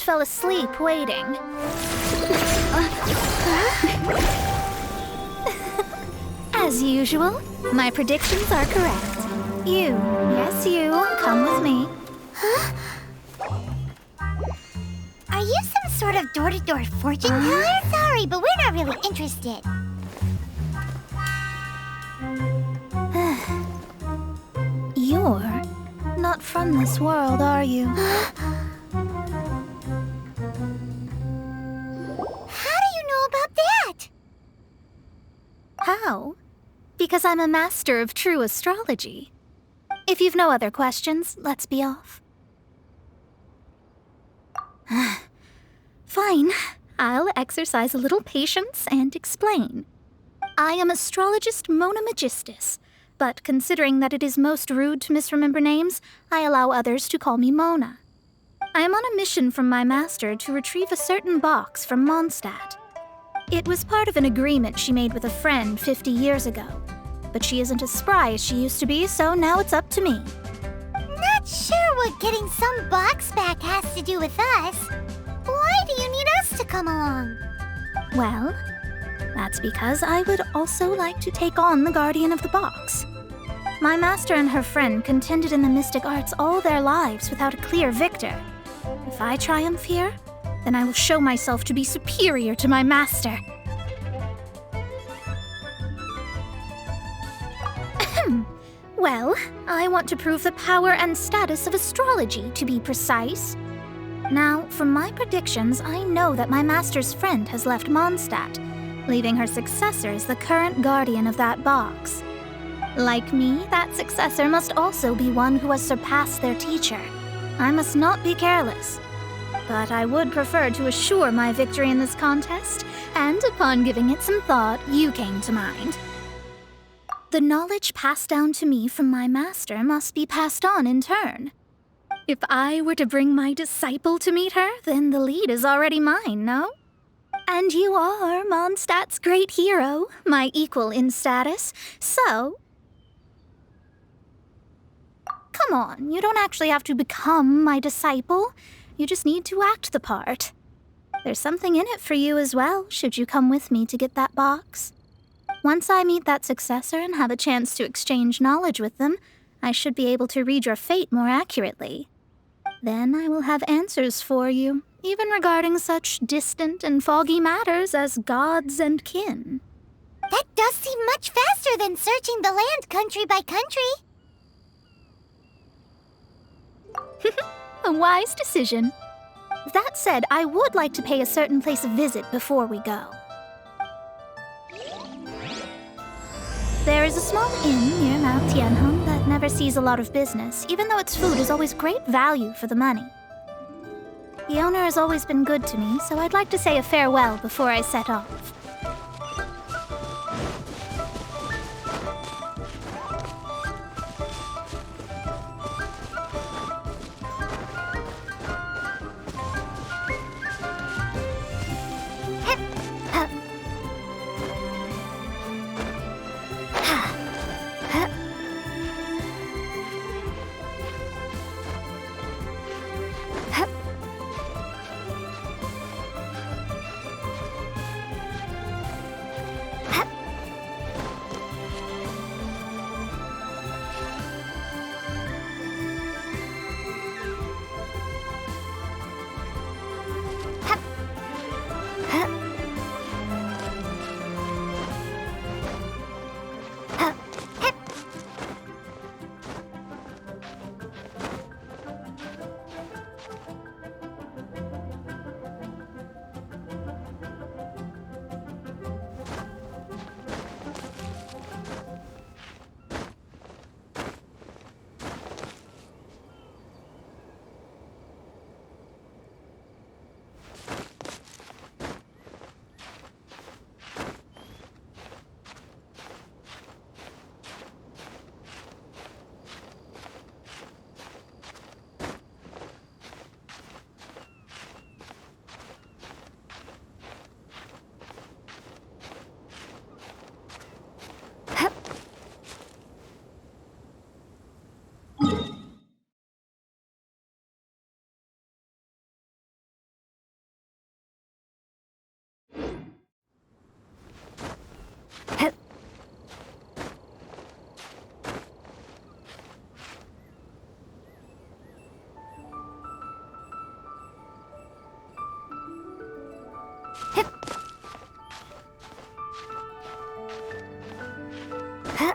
fell asleep waiting. As usual, my predictions are correct. You, yes you, come with me. Huh? Are you some sort of door-to-door fortune teller? Sorry, but we're not really interested. You're not from this world, are you? How do you know about that? How? Because I'm a master of true astrology. If you've no other questions, let's be off. Fine. I'll exercise a little patience and explain. I am astrologist Mona Magistus, but considering that it is most rude to misremember names, I allow others to call me Mona. I am on a mission from my master to retrieve a certain box from Mondstadt. It was part of an agreement she made with a friend 50 years ago, but she isn't as spry as she used to be, so now it's up to me. Not sure what getting some box back has to do with us. Why do you need us to come along? Well, that's because I would also like to take on the guardian of the box. My master and her friend contended in the mystic arts all their lives without a clear victor. If I triumph here, then I will show myself to be superior to my master. Well, I want to prove the power and status of astrology, to be precise. Now, from my predictions, I know that my master's friend has left Mondstadt, leaving her successor as the current guardian of that box. Like me, that successor must also be one who has surpassed their teacher. I must not be careless. But I would prefer to assure my victory in this contest, and upon giving it some thought, you came to mind. The knowledge passed down to me from my master must be passed on in turn. If I were to bring my disciple to meet her, then the lead is already mine, no? And you are Mondstadt's great hero, my equal in status, so... Come on, you don't actually have to become my disciple. You just need to act the part. There's something in it for you as well, should you come with me to get that box. Once I meet that successor and have a chance to exchange knowledge with them, I should be able to read your fate more accurately. Then I will have answers for you, even regarding such distant and foggy matters as gods and kin. That does seem much faster than searching the land country by country. A wise decision. That said, I would like to pay a certain place a visit before we go. There is a small inn near Mount Tianheng that never sees a lot of business, even though its food is always great value for the money. The owner has always been good to me, so I'd like to say a farewell before I set off. Hip. Huh.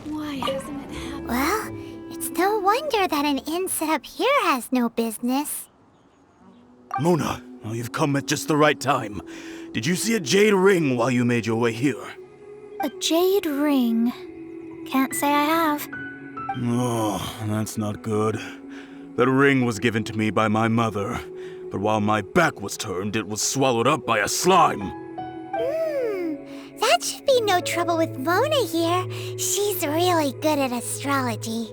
Why hasn't it happened? Well, it's no wonder that an inn set up here has no business. Mona, oh, you've come at just the right time. Did you see a jade ring while you made your way here? A jade ring. Can't say I have. Oh, that's not good. That ring was given to me by my mother, but while my back was turned, it was swallowed up by a slime. That should be no trouble with Mona here. She's really good at astrology.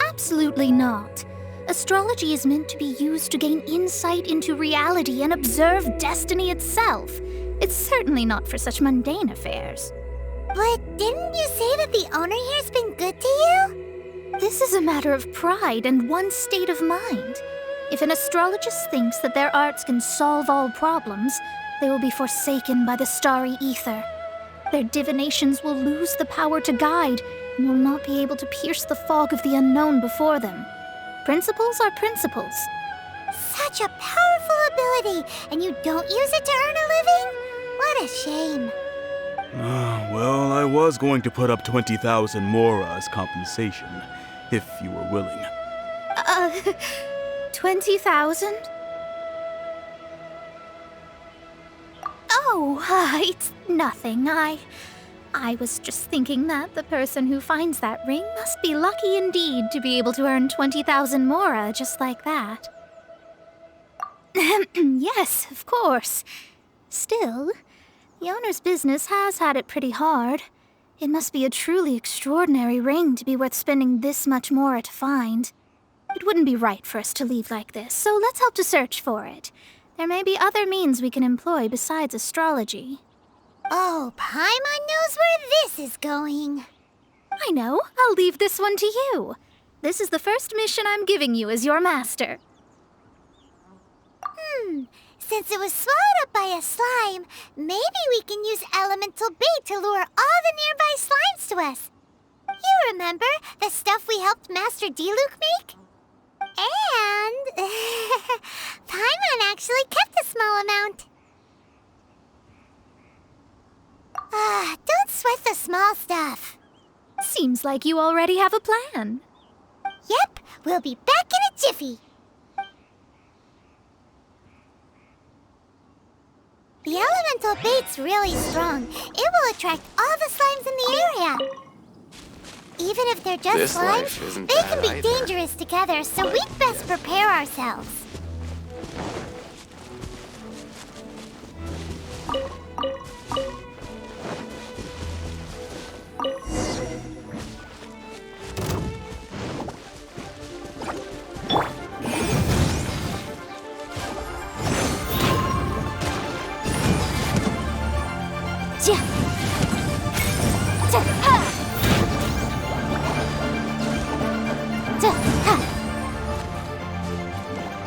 Absolutely not. Astrology is meant to be used to gain insight into reality and observe destiny itself. It's certainly not for such mundane affairs. But didn't you say that the owner here's been good to you? This is a matter of pride and one's state of mind. If an astrologist thinks that their arts can solve all problems, they will be forsaken by the starry ether. Their divinations will lose the power to guide and will not be able to pierce the fog of the unknown before them. Principles are principles. Such a powerful ability, and you don't use it to earn a living? What a shame. Well, I was going to put up 20,000 Mora as compensation, if you were willing. 20,000? Oh, it's nothing. I was just thinking that the person who finds that ring must be lucky indeed to be able to earn 20,000 Mora just like that. Yes, of course. Still, the owner's business has had it pretty hard. It must be a truly extraordinary ring to be worth spending this much Mora to find. It wouldn't be right for us to leave like this, so let's help to search for it. There may be other means we can employ besides astrology. Oh, Paimon knows where this is going. I know. I'll leave this one to you. This is the first mission I'm giving you as your master. Since it was swallowed up by a slime, maybe we can use elemental bait to lure all the nearby slimes to us. You remember the stuff we helped Master Diluc make? Paimon actually kept a small amount. Don't sweat the small stuff. Seems like you already have a plan. Yep, we'll be back in a jiffy. The elemental bait's really strong. It will attract all the slimes in the area. Even if they're just This life slimes, isn't they bad can be either. dangerous together, so we'd best prepare ourselves.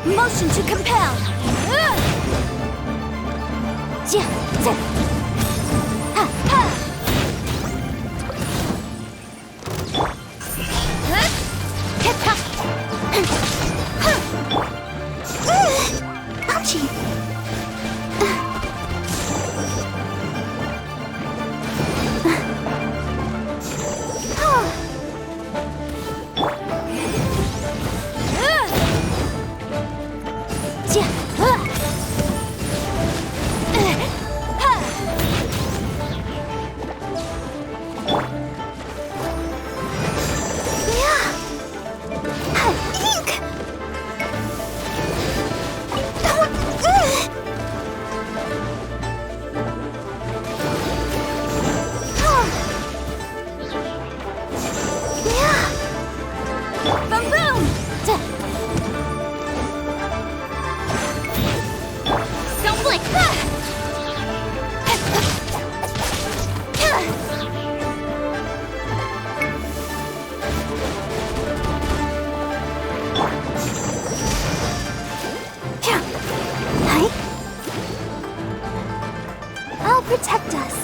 Motion to compel. Ouchie! I'll protect us.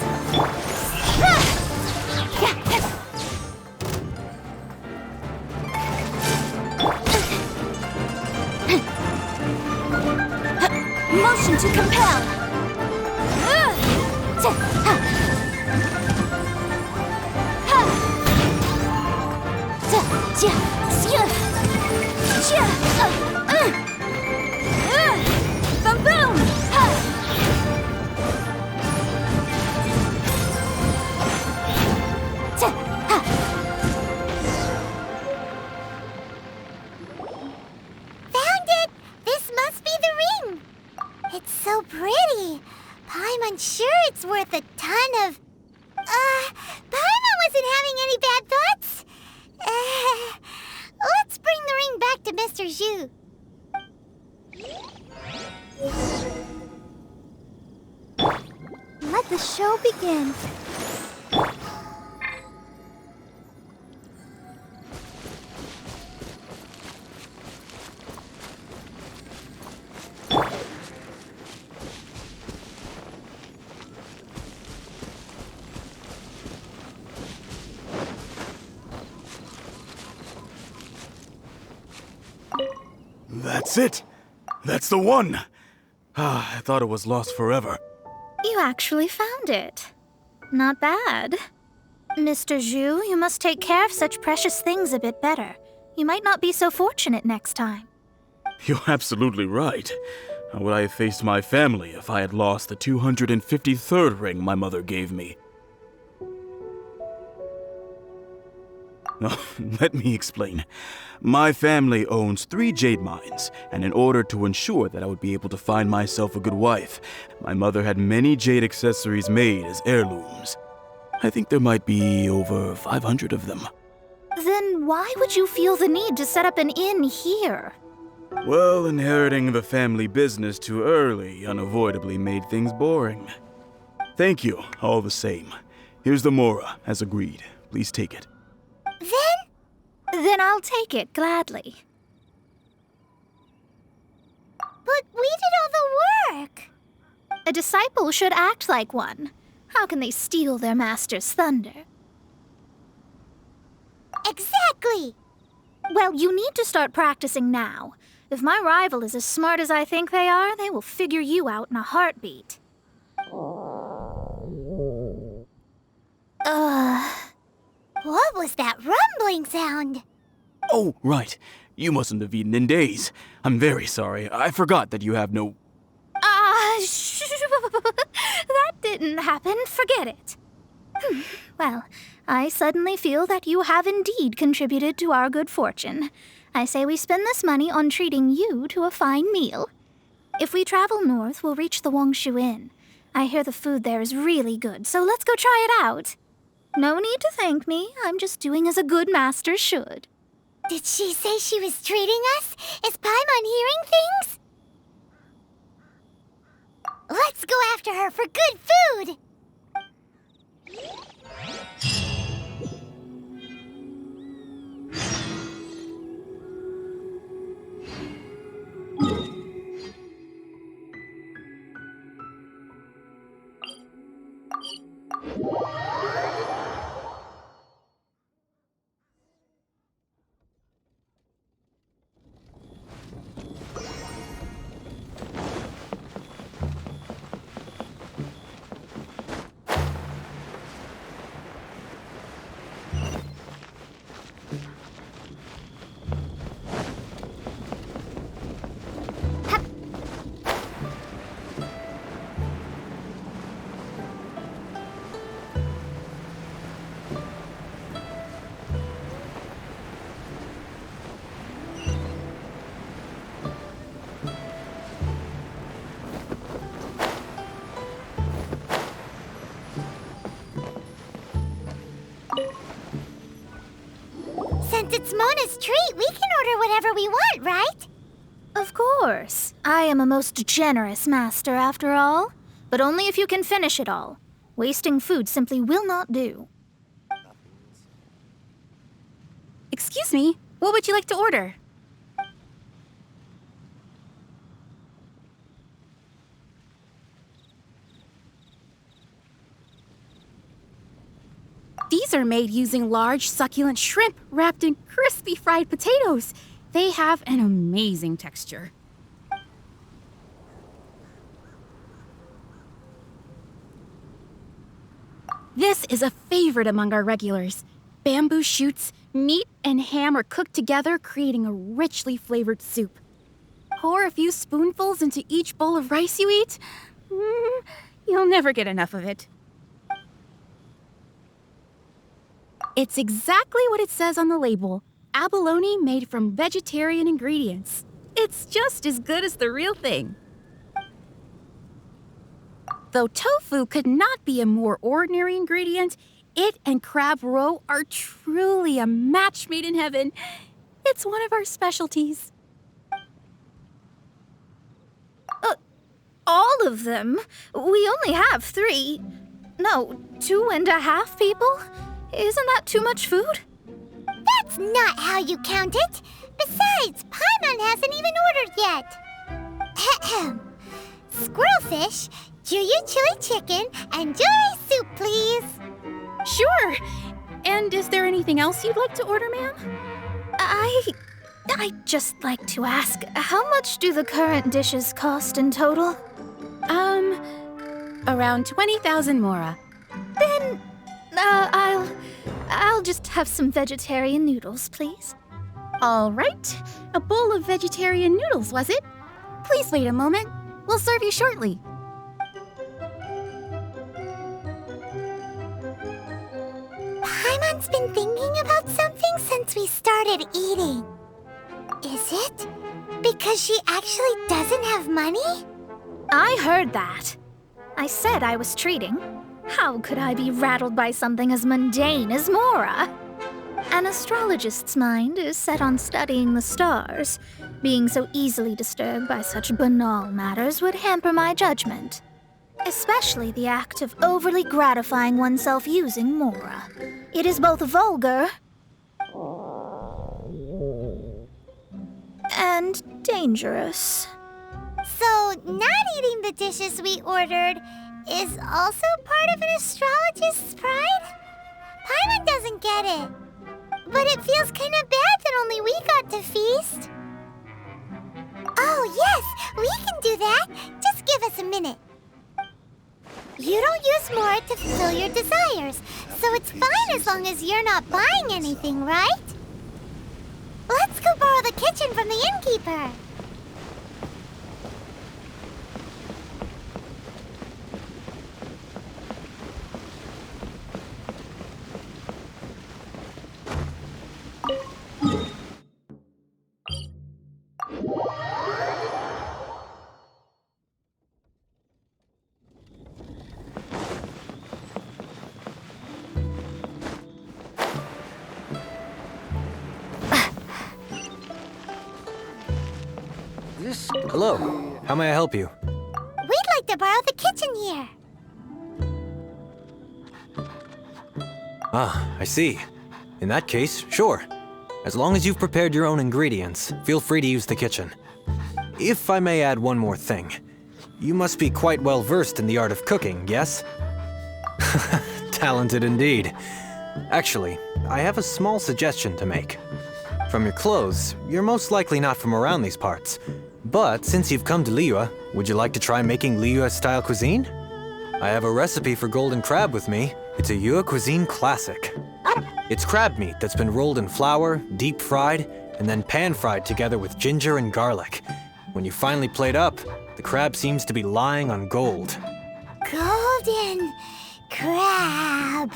Motion to compel. Boom! Found it! This must be the ring! It's so pretty. Paimon sure it's worth a ton of... Paimon wasn't having any bad thoughts. Let's bring the ring back to Mr. Zhu. Let the show begin. That's it! That's the one! I thought it was lost forever. You actually found it. Not bad. Mr. Zhu, you must take care of such precious things a bit better. You might not be so fortunate next time. You're absolutely right. How would I have faced my family if I had lost the 253rd ring my mother gave me? Let me explain. My family owns 3 jade mines, and in order to ensure that I would be able to find myself a good wife, my mother had many jade accessories made as heirlooms. I think there might be over 500 of them. Then why would you feel the need to set up an inn here? Well, inheriting the family business too early unavoidably made things boring. Thank you, all the same. Here's the Mora, as agreed. Please take it. Then I'll take it gladly. But we did all the work. A disciple should act like one. How can they steal their master's thunder? Exactly. Well, you need to start practicing now. If my rival is as smart as I think they are, they will figure you out in a heartbeat. What was that rumbling sound? Oh, right. You mustn't have eaten in days. I'm very sorry. I forgot that you have no... That didn't happen. Forget it. Well, I suddenly feel that you have indeed contributed to our good fortune. I say we spend this money on treating you to a fine meal. If we travel north, we'll reach the Wongshu Inn. I hear the food there is really good, so let's go try it out. No need to thank me. I'm just doing as a good master should. Did she say she was treating us? Is Paimon hearing things? Let's go after her for good food! Since it's Mona's treat, we can order whatever we want, right? Of course. I am a most generous master, after all. But only if you can finish it all. Wasting food simply will not do. Excuse me, what would you like to order? These are made using large, succulent shrimp wrapped in crispy fried potatoes. They have an amazing texture. This is a favorite among our regulars. Bamboo shoots, meat, and ham are cooked together, creating a richly flavored soup. Pour a few spoonfuls into each bowl of rice you eat. You'll never get enough of it. It's exactly what it says on the label. Abalone made from vegetarian ingredients. It's just as good as the real thing. Though tofu could not be a more ordinary ingredient, it and crab roe are truly a match made in heaven. It's one of our specialties. All of them? We only have 3. No, 2.5 people? Isn't that too much food? That's not how you count it. Besides, Paimon hasn't even ordered yet. Ahem. Squirrelfish, Juyu chili chicken, and jewelry soup, please. Sure. And is there anything else you'd like to order, ma'am? I'd just like to ask, how much do the current dishes cost in total? Around 20,000 mora. Then, I'll just have some vegetarian noodles, please. All right. A bowl of vegetarian noodles, was it? Please wait a moment. We'll serve you shortly. Paimon's been thinking about something since we started eating. Is it because she actually doesn't have money? I heard that. I said I was treating. How could I be rattled by something as mundane as Mora? An astrologist's mind is set on studying the stars. Being so easily disturbed by such banal matters would hamper my judgment. Especially the act of overly gratifying oneself using Mora. It is both vulgar and dangerous. So, not eating the dishes we ordered is also part of an astrologist's pride? Paimon doesn't get it. But it feels kind of bad that only we got to feast. We can do that. Just give us a minute. You don't use more to fulfill your desires, so it's fine as long as you're not buying anything, right? Let's go borrow the kitchen from the innkeeper. Hello. How may I help you? We'd like to borrow the kitchen here. Ah, I see. In that case, sure. As long as you've prepared your own ingredients, feel free to use the kitchen. If I may add one more thing. You must be quite well versed in the art of cooking, yes? Talented indeed. Actually, I have a small suggestion to make. From your clothes, you're most likely not from around these parts. But since you've come to Liyue, would you like to try making Liyue-style cuisine? I have a recipe for golden crab with me. It's a Yue cuisine classic. It's crab meat that's been rolled in flour, deep fried, and then pan-fried together with ginger and garlic. When you finally plate up, the crab seems to be lying on gold. Golden crab.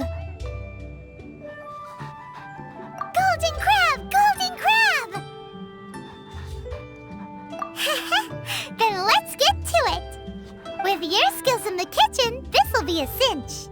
Golden crab! Golden crab! Then let's get to it. With your skills in the kitchen, this'll be a cinch.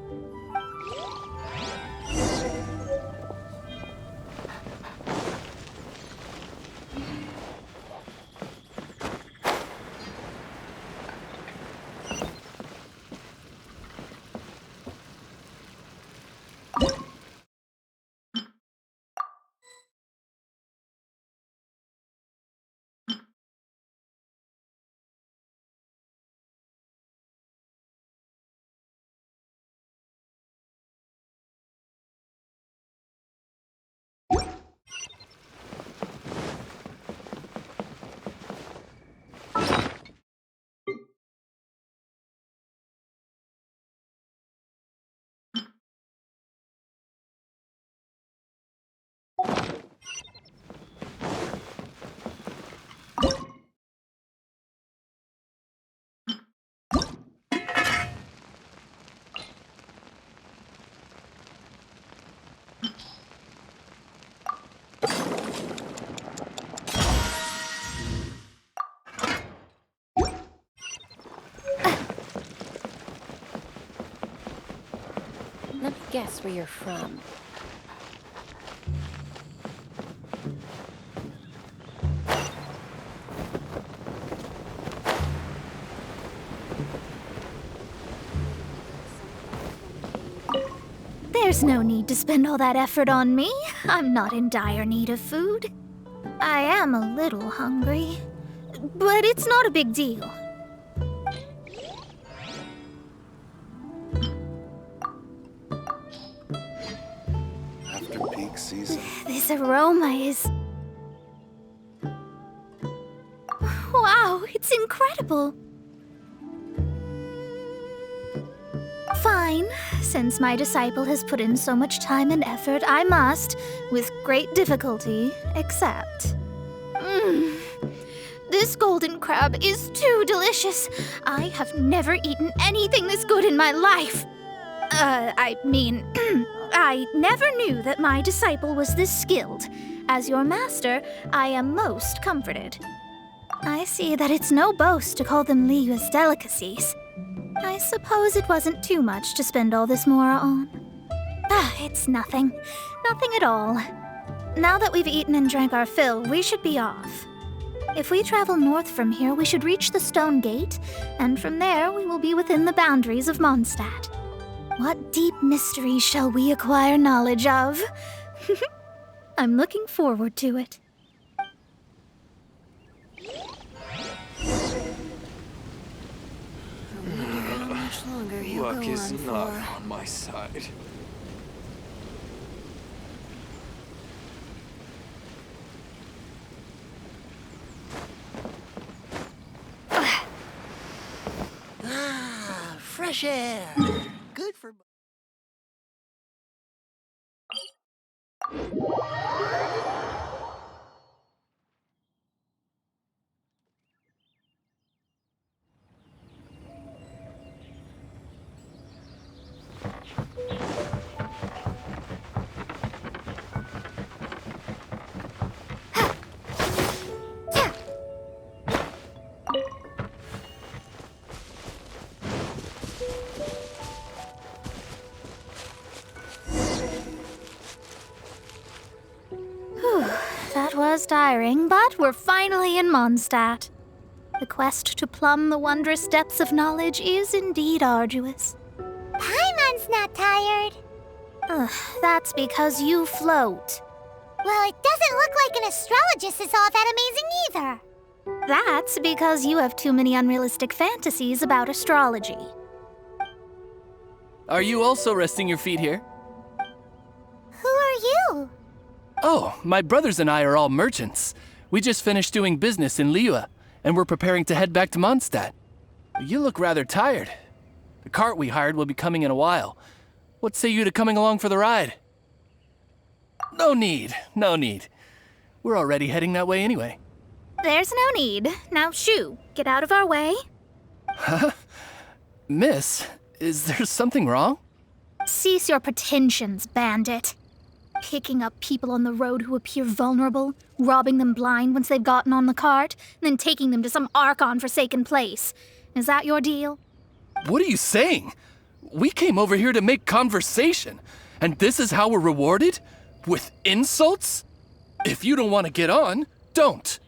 Let me guess where you're from. There's no need to spend all that effort on me. I'm not in dire need of food. I am a little hungry, but it's not a big deal. After peak season. This aroma is... Wow, it's incredible. Fine. Since my disciple has put in so much time and effort, I must, with great difficulty, accept. This golden crab is too delicious. I have never eaten anything this good in my life. I mean, I never knew that my disciple was this skilled. As your master, I am most comforted. I see that it's no boast to call them Liyue's delicacies. I suppose it wasn't too much to spend all this mora on. It's nothing. Nothing at all. Now that we've eaten and drank our fill, we should be off. If we travel north from here, we should reach the Stone Gate, and from there we will be within the boundaries of Mondstadt. What deep mysteries shall we acquire knowledge of? I'm looking forward to it. Luck is not on my side. fresh air. Good for... That was tiring, but we're finally in Mondstadt. The quest to plumb the wondrous depths of knowledge is indeed arduous. Paimon's not tired. That's because you float. Well, it doesn't look like an astrologist is all that amazing either. That's because you have too many unrealistic fantasies about astrology. Are you also resting your feet here? Who are you? Oh, my brothers and I are all merchants. We just finished doing business in Liyue, and we're preparing to head back to Mondstadt. You look rather tired. The cart we hired will be coming in a while. What say you to coming along for the ride? No need. We're already heading that way anyway. There's no need. Now shoo, get out of our way. Huh? Miss, is there something wrong? Cease your pretensions, bandit. Picking up people on the road who appear vulnerable, robbing them blind once they've gotten on the cart, and then taking them to some Archon-forsaken place. Is that your deal? What are you saying? We came over here to make conversation, and this is how we're rewarded? With insults? If you don't want to get on, don't.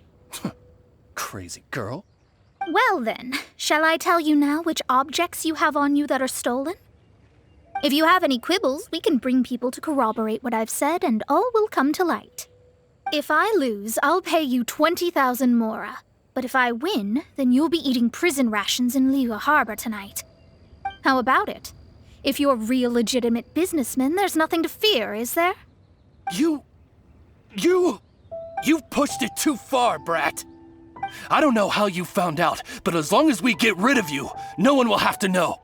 Crazy girl. Well then, shall I tell you now which objects you have on you that are stolen? If you have any quibbles, we can bring people to corroborate what I've said, and all will come to light. If I lose, I'll pay you 20,000 mora. But if I win, then you'll be eating prison rations in Liyue Harbor tonight. How about it? If you're real legitimate businessmen, there's nothing to fear, is there? You've pushed it too far, brat. I don't know how you found out, but as long as we get rid of you, no one will have to know.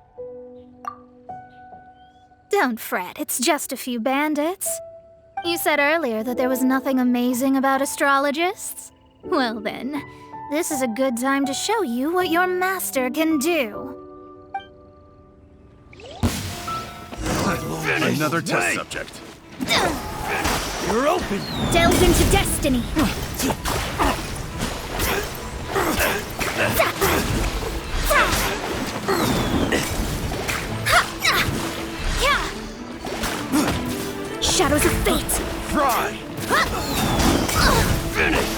Don't fret, it's just a few bandits. You said earlier that there was nothing amazing about astrologists? Well then, this is a good time to show you what your master can do. Another test subject. You're open. Delve into destiny. Shadows of fate. Fry. Finish.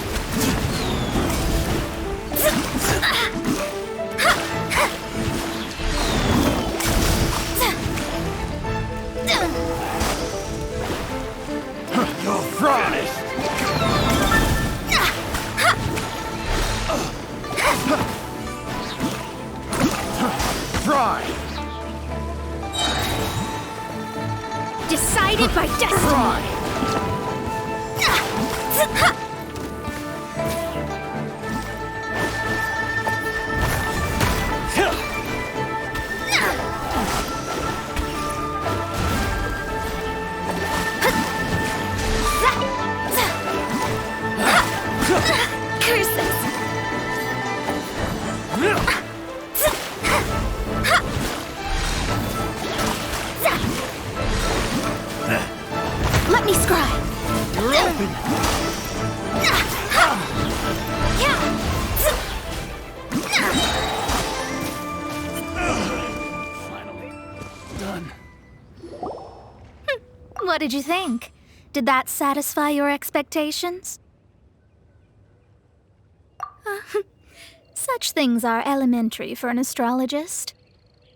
You're finished. Fry. Decided by destiny. Fry. Curses! Let me scry! You're open. Finally. Done. What did you think? Did that satisfy your expectations? Such things are elementary for an astrologist.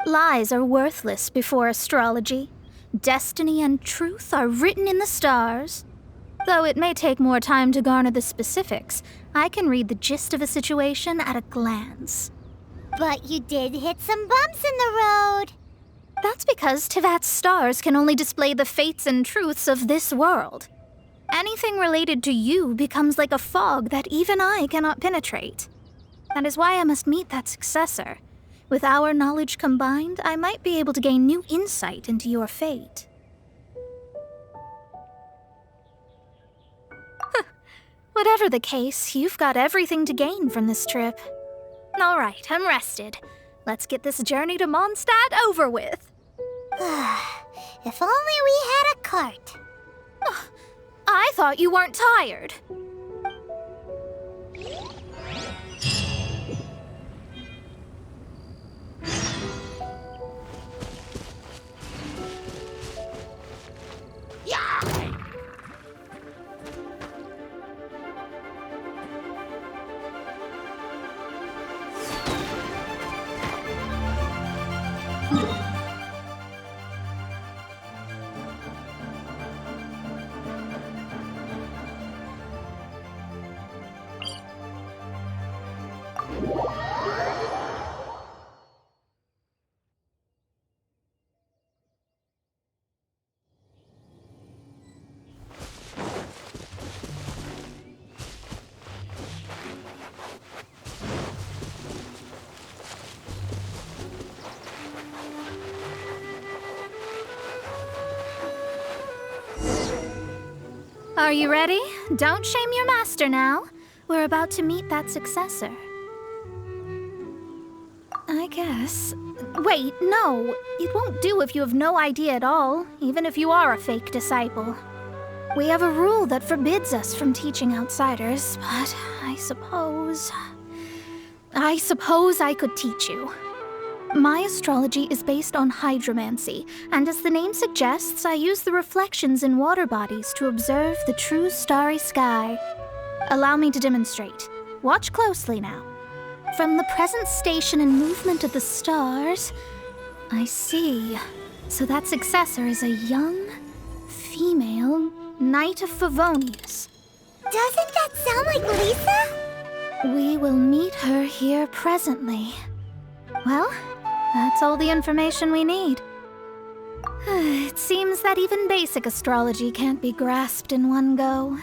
Lies are worthless before astrology. Destiny and truth are written in the stars. Though it may take more time to garner the specifics, I can read the gist of a situation at a glance. But you did hit some bumps in the road. That's because Tivat's stars can only display the fates and truths of this world. Anything related to you becomes like a fog that even I cannot penetrate. That is why I must meet that successor. With our knowledge combined, I might be able to gain new insight into your fate. Whatever the case, you've got everything to gain from this trip. All right, I'm rested. Let's get this journey to Mondstadt over with. If only we had a cart. I thought you weren't tired. Are you ready? Don't shame your master now. We're about to meet that successor. I guess. Wait, no. It won't do if you have no idea at all, even if you are a fake disciple. We have a rule that forbids us from teaching outsiders, but I suppose I could teach you. My astrology is based on hydromancy, and as the name suggests, I use the reflections in water bodies to observe the true starry sky. Allow me to demonstrate. Watch closely now. From the present station and movement of the stars, I see. So that successor is a young, female Knight of Favonius. Doesn't that sound like Lisa? We will meet her here presently. Well, that's all the information we need. It seems that even basic astrology can't be grasped in one go.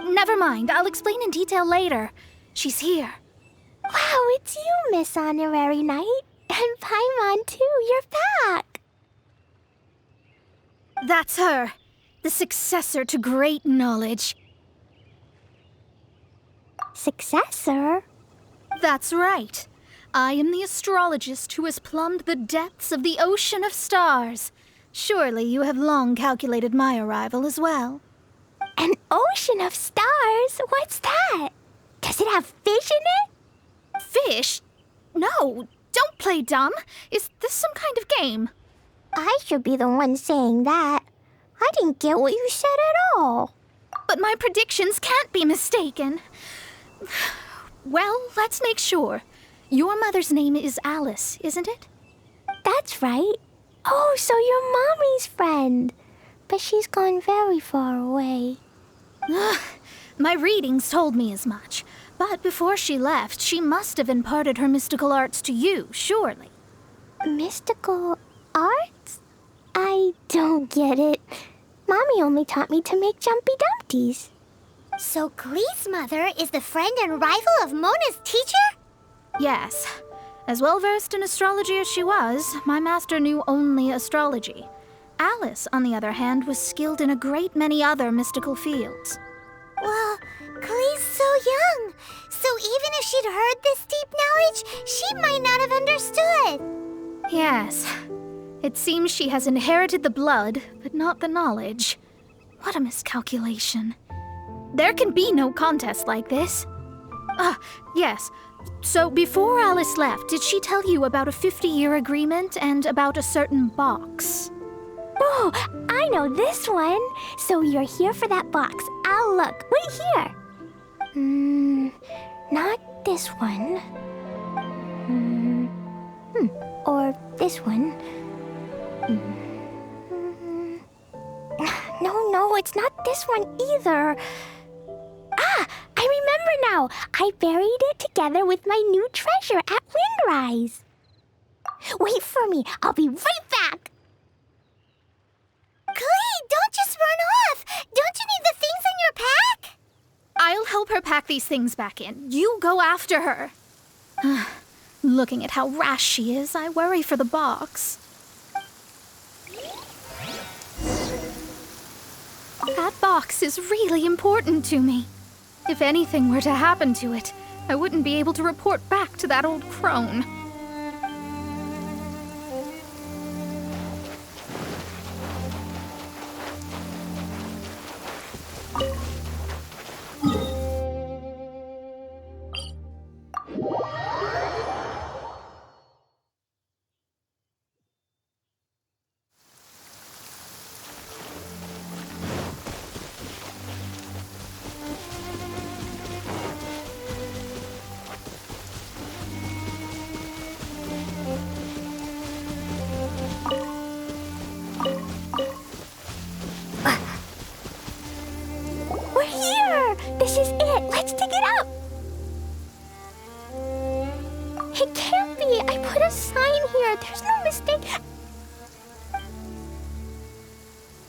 Never mind, I'll explain in detail later. She's here. Wow, it's you, Miss Honorary Knight. And Paimon, too, you're back. That's her, the successor to great knowledge. Successor? That's right. I am the astrologist who has plumbed the depths of the ocean of stars. Surely you have long calculated my arrival as well. An ocean of stars? What's that? Does it have fish in it? Fish? No, don't play dumb. Is this some kind of game? I should be the one saying that. I didn't get what you said at all. But my predictions can't be mistaken. Well, let's make sure. Your mother's name is Alice, isn't it? That's right. Oh, so you're Mommy's friend. But she's gone very far away. My readings told me as much. But before she left, she must have imparted her mystical arts to you, surely. Mystical arts? I don't get it. Mommy only taught me to make Jumpy Dumpties. So Glee's mother is the friend and rival of Mona's teacher? Yes. As well-versed in astrology as she was, my master knew only astrology. Alice, on the other hand, was skilled in a great many other mystical fields. Well, Glee's so young. So even if she'd heard this deep knowledge, she might not have understood. Yes. It seems she has inherited the blood, but not the knowledge. What a miscalculation. There can be no contest like this. Yes. So before Alice left, did she tell you about a 50-year agreement and about a certain box? Oh, I know this one. So you're here for that box. I'll look. Wait here. Not this one. Or this one. No, it's not this one either. I remember now. I buried it together with my new treasure at Windrise. Wait for me. I'll be right back. Glee, don't just run off. Don't you need the things in your pack? I'll help her pack these things back in. You go after her. Looking at how rash she is, I worry for the box. That box is really important to me. If anything were to happen to it, I wouldn't be able to report back to that old crone. We're here! This is it! Let's dig it up! It can't be! I put a sign here! There's no mistake!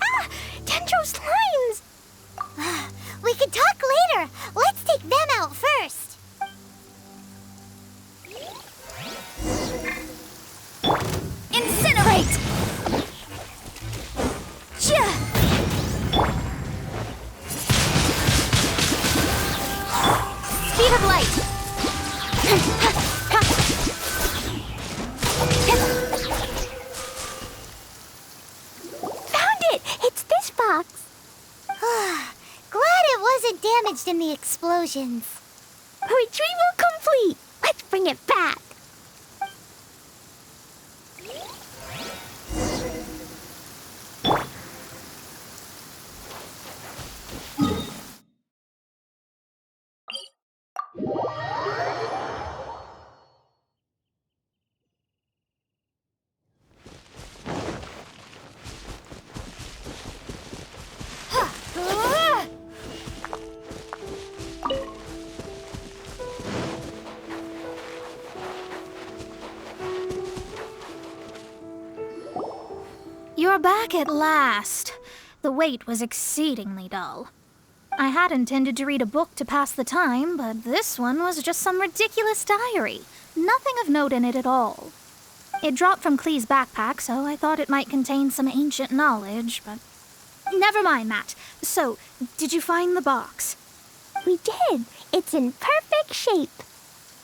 Ah! Dendro slimes! We can talk later! Let's take them out first! Incinerate! Speed of light! Found it! It's this box! Glad it wasn't damaged in the explosions. Retrieval complete! Let's bring it back! You're back at last. The wait was exceedingly dull. I had intended to read a book to pass the time, but this one was just some ridiculous diary. Nothing of note in it at all. It dropped from Clee's backpack, so I thought it might contain some ancient knowledge, but... Never mind that. So, did you find the box? We did! It's in perfect shape!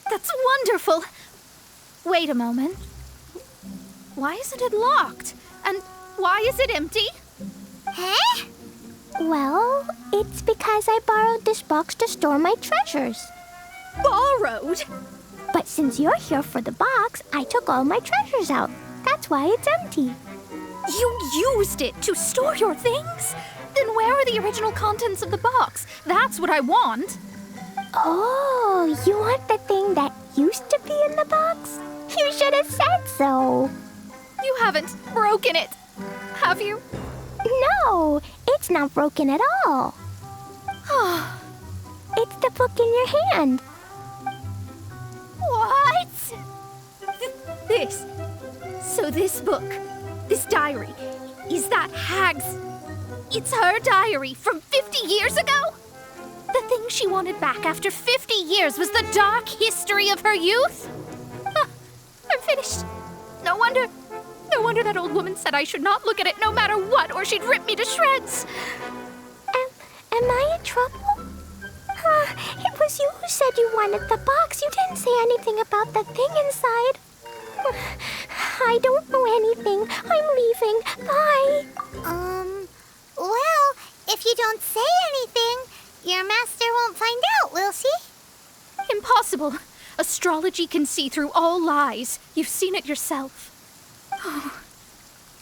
That's wonderful! Wait a moment. Why isn't it locked? And why is it empty? Huh? Well, it's because I borrowed this box to store my treasures. Borrowed? But since you're here for the box, I took all my treasures out. That's why it's empty. You used it to store your things? Then where are the original contents of the box? That's what I want. Oh, you want the thing that used to be in the box? You should have said so. You haven't broken it, have you? No, it's not broken at all. It's the book in your hand. What? This. So this book, this diary, is that hag's... It's her diary from 50 years ago? The thing she wanted back after 50 years was the dark history of her youth? I'm finished. No wonder that old woman said I should not look at it no matter what, or she'd rip me to shreds. Am I in trouble? It was you who said you wanted the box. You didn't say anything about the thing inside. I don't know anything. I'm leaving. Bye. Well, if you don't say anything, your master won't find out, will she? Impossible. Astrology can see through all lies. You've seen it yourself.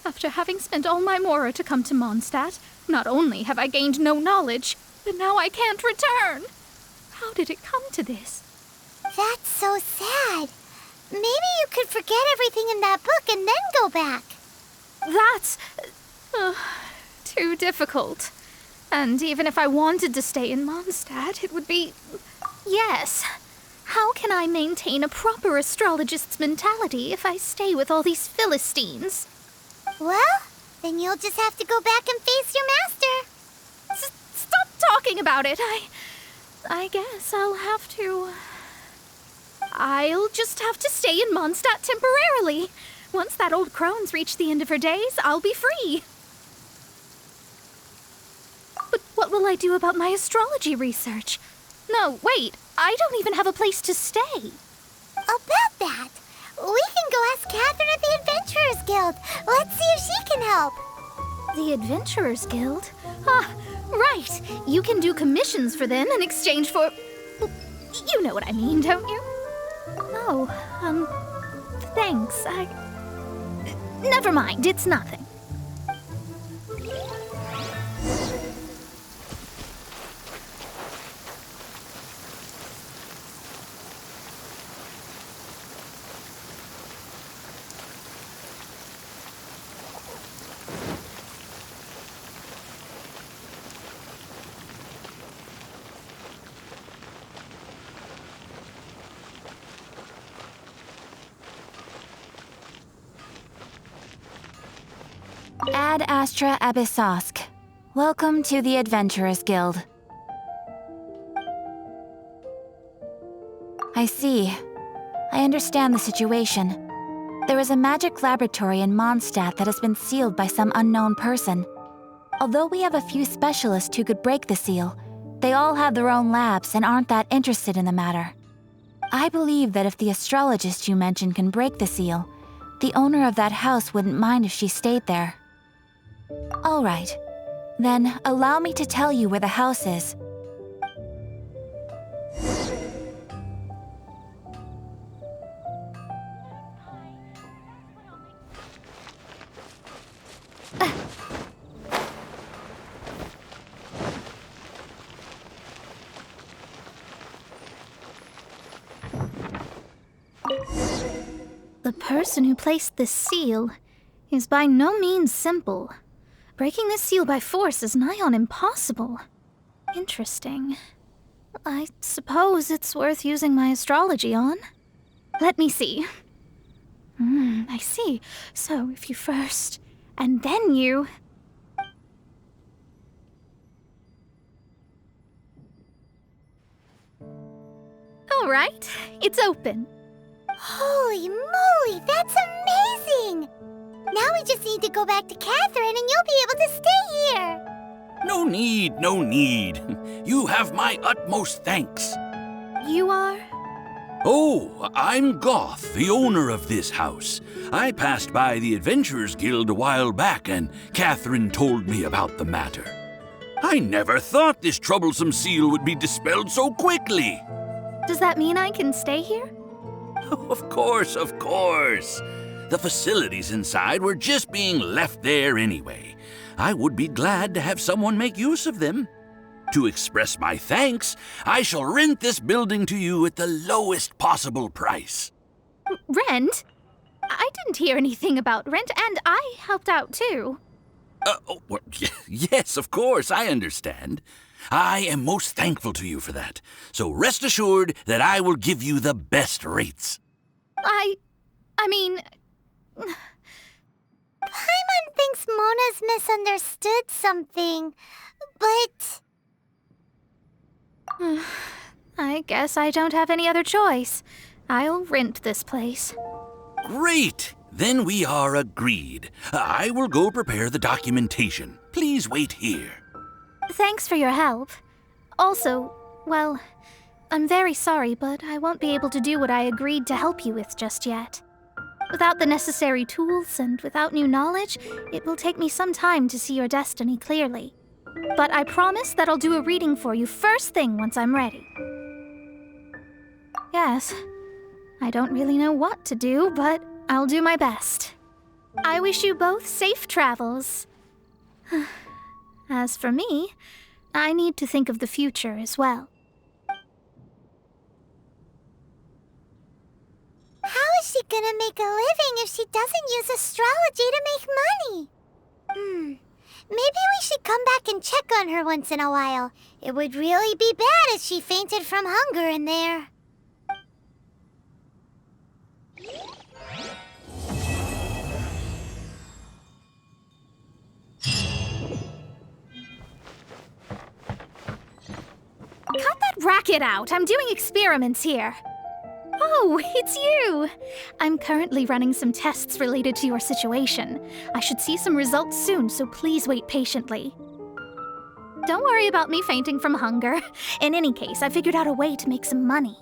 After having spent all my mora to come to Mondstadt, not only have I gained no knowledge, but now I can't return. How did it come to this? That's so sad. Maybe you could forget everything in that book and then go back. That's... too difficult. And even if I wanted to stay in Mondstadt, it would be... Yes. How can I maintain a proper astrologist's mentality if I stay with all these Philistines? Well, then you'll just have to go back and face your master. Stop talking about it. I guess I'll have to... I'll just have to stay in Mondstadt temporarily. Once that old crone's reached the end of her days, I'll be free. But what will I do about my astrology research? No, wait, I don't even have a place to stay. About that, we can go ask Catherine at the Adventurers Guild. Let's see if she can help. The Adventurers Guild? Ah, right. You can do commissions for them in exchange for... You know what I mean, don't you? Oh, thanks. Never mind, it's nothing. Ad Astra Abyssosk. Welcome to the Adventurers Guild. I see. I understand the situation. There is a magic laboratory in Mondstadt that has been sealed by some unknown person. Although we have a few specialists who could break the seal, they all have their own labs and aren't that interested in the matter. I believe that if the astrologist you mentioned can break the seal, the owner of that house wouldn't mind if she stayed there. All right. Then allow me to tell you where the house is. The person who placed this seal is by no means simple. Breaking this seal by force is nigh on impossible. Interesting. I suppose it's worth using my astrology on. Let me see. I see. So if you first, and then you... All right, it's open. Holy moly, that's amazing! Now we just need to go back to Catherine and you'll be able to stay here! No need, no need. You have my utmost thanks. You are? Oh, I'm Goth, the owner of this house. I passed by the Adventurers Guild a while back and Catherine told me about the matter. I never thought this troublesome seal would be dispelled so quickly. Does that mean I can stay here? Of course, of course. The facilities inside were just being left there anyway. I would be glad to have someone make use of them. To express my thanks, I shall rent this building to you at the lowest possible price. Rent? I didn't hear anything about rent, and I helped out too. Yes, of course, I understand. I am most thankful to you for that. So rest assured that I will give you the best rates. I mean... Paimon thinks Mona's misunderstood something, but... I guess I don't have any other choice. I'll rent this place. Great! Then we are agreed. I will go prepare the documentation. Please wait here. Thanks for your help. Also, well, I'm very sorry, but I won't be able to do what I agreed to help you with just yet. Without the necessary tools and without new knowledge, it will take me some time to see your destiny clearly. But I promise that I'll do a reading for you first thing once I'm ready. Yes, I don't really know what to do, but I'll do my best. I wish you both safe travels. As for me, I need to think of the future as well. How is she gonna make a living if she doesn't use astrology to make money? Maybe we should come back and check on her once in a while. It would really be bad if she fainted from hunger in there. Cut that racket out! I'm doing experiments here. Oh, it's you! I'm currently running some tests related to your situation. I should see some results soon, so please wait patiently. Don't worry about me fainting from hunger. In any case, I figured out a way to make some money.